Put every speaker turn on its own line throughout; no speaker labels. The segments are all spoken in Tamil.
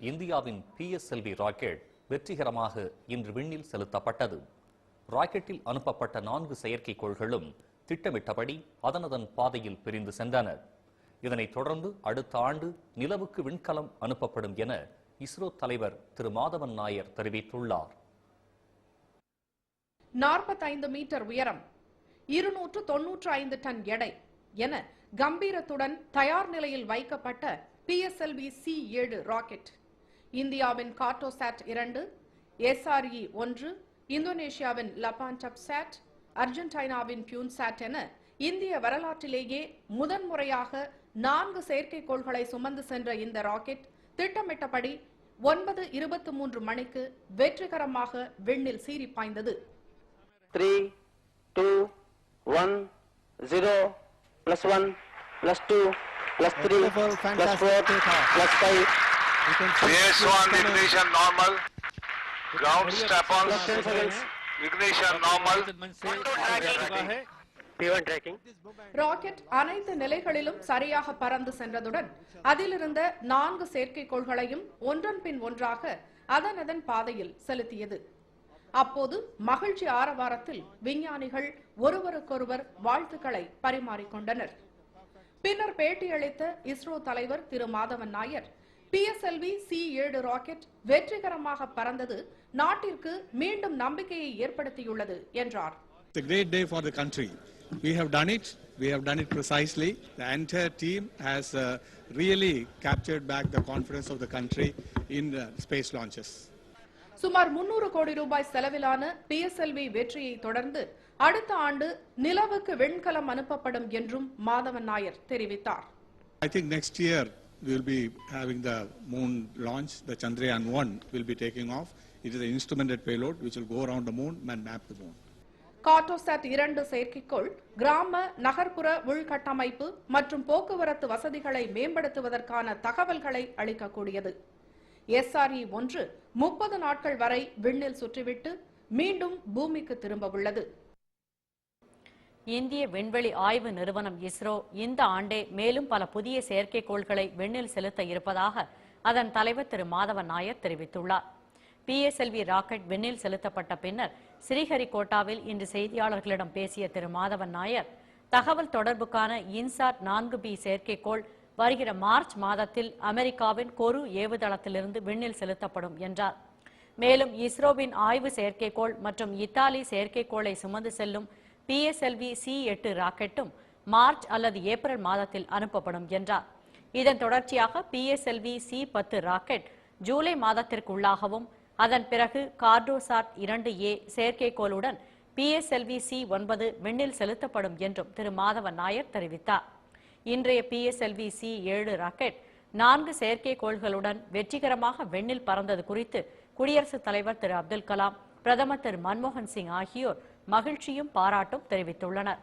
இந்தியாவின் PSLV ராக்கெட் வெற்றிகரமாக இன்று விண்ணில் செலுத்தப்பட்டது. ராக்கெட்டில் அனுப்பப்பட்ட 4 செயற்கைக்கோள்களும் திட்டமிட்டபடி அதனதன் பாதையில் பிரிந்து சென்றன. இதனைத் தொடர்ந்து அடுத்த ஆண்டு நிலவுக்கு விண்கலம் அனுப்பப்படும் என இஸ்ரோ தலைவர் திரு மாதவன் நாயர் தெரிவித்துள்ளார்.
45 மீட்டர் உயரம், 295 டன் எடை என கம்பீரத்துடன் தயார் நிலையில் வைக்கப்பட்ட PSLV C7 ராக்கெட் இந்தியாவின் கார்டோசாட் 2, SRE 1, இந்தோனேஷியாவின் லபான்டப் சாட், அர்ஜென்டினாவின் பியூன்சாட் என இந்திய வரலாற்றிலேயே முதன்முறையாக 4 செயற்கைக்கோள்களை சுமந்து சென்ற இந்த ராக்கெட் திட்டமிட்டபடி 9:23 மணிக்கு வெற்றிகரமாக விண்ணில் சீறி பாய்ந்தது.
3, 2, 1, 0, +1, +2, +3, +4, +5.
PS1 ignition normal. Ground step on. Ignition normal.
P1 tracking.
Rocket அனைத்து நிலைகளிலும் சரியாக பறந்து சென்றதுடன் அதிலிருந்த 4 செயற்கைக்கோள்களையும் ஒன்றன் பின் ஒன்றாக அதனதன் பாதையில் செலுத்தியது. அப்போது மகிழ்ச்சி ஆரவாரத்தில் விஞ்ஞானிகள் ஒருவருக்கொருவர் வாழ்த்துக்களை பரிமாறிக்கொண்டனர். பின்னர் பேட்டியளித்த இஸ்ரோ தலைவர் திரு Madhavan Nair, PSLV C7 rocket வெற்றிகரமாக பறந்தது நாட்டிற்கு மீண்டும் நம்பிக்கையை ஏற்படுத்தியுள்ளது என்றார்.
It's a great day for the country. We have done it. We have done it precisely. The entire team has really captured back the confidence of the country in space launches.
சுமார் 300 கோடி ரூபாய் செலவிலான PSLV வெற்றியை தொடர்ந்து அடுத்த ஆண்டு நிலவுக்கு விண்கலம் அனுப்பப்படும் என்றும் மாதவன் நாயர் தெரிவித்தார்.
I think next year we will be having the moon launch. The Chandrayaan-1 will be taking off. It is an instrumented payload which will go around the moon and map the moon.
Cartosat 2 செயற்கைக்கோள் கிராம நகர்ப்புற உள்கட்டமைப்பு மற்றும் போக்குவரத்து வசதிகளை மேம்படுத்துவதற்கான தகவல்களை அளிக்கக்கூடியது. SRE 1 30 நாட்கள் வரை விண்ணில் சுற்றிவிட்டு மீண்டும் பூமிக்கு திரும்ப உள்ளது.
இந்திய விண்வெளி ஆய்வு நிறுவனம் இஸ்ரோ இந்த ஆண்டே மேலும் பல புதிய செயற்கைக்கோள்களை விண்ணில் செலுத்த இருப்பதாக அதன் தலைவர் திரு மாதவன் நாயர் தெரிவித்துள்ளார். PSLV ராக்கெட் விண்ணில் செலுத்தப்பட்ட பின்னர் ஸ்ரீஹரிகோட்டாவில் இன்று செய்தியாளர்களிடம் பேசிய திரு மாதவன் நாயர், தகவல் தொடர்புக்கான இன்சாட் 4B செயற்கைக்கோள் வருகிற மார்ச் மாதத்தில் அமெரிக்காவின் கொரு ஏவுதளத்திலிருந்து விண்ணில் செலுத்தப்படும் என்றார். மேலும் இஸ்ரோவின் ஆய்வு செயற்கைக்கோள் மற்றும் இத்தாலி செயற்கைக்கோளை சுமந்து செல்லும் PSLV C8 ராக்கெட்டும் மார்ச் அல்லது ஏப்ரல் மாதத்தில் அனுப்பப்படும் என்றார். இதன் தொடர்ச்சியாக PSLV C10 ராக்கெட் ஜூலை மாதத்திற்குள்ளாகவும் அதன் பிறகு கார்டோசாட் 2A செயற்கைக்கோளுடன் PSLV C9 விண்ணில் செலுத்தப்படும் என்றும் திரு மாதவன் நாயர் தெரிவித்தார். இன்றைய PSLV C7 ராக்கெட் 4 செயற்கைக்கோள்களுடன் வெற்றிகரமாக விண்ணில் பறந்தது குறித்து குடியரசுத் தலைவர் திரு அப்துல் கலாம், பிரதமர் திரு மன்மோகன் சிங் ஆகியோர் மகிழ்ச்சியும் பாராட்டும் தெரிவித்துள்ளனர்.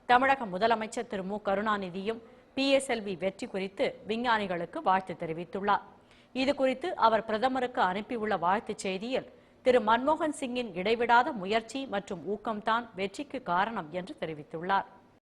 தமிழக முதலமைச்சர் திரு மு கருணாநிதியும் PSLV வெற்றி குறித்து விஞ்ஞானிகளுக்கு வாழ்த்து தெரிவித்துள்ளார். இதுகுறித்து அவர் பிரதமருக்கு அனுப்பியுள்ள வாழ்த்துச் செய்தியில், திரு மன்மோகன் சிங்கின் இடைவிடாத முயற்சி மற்றும் ஊக்கம்தான் வெற்றிக்கு காரணம் என்று தெரிவித்துள்ளார்.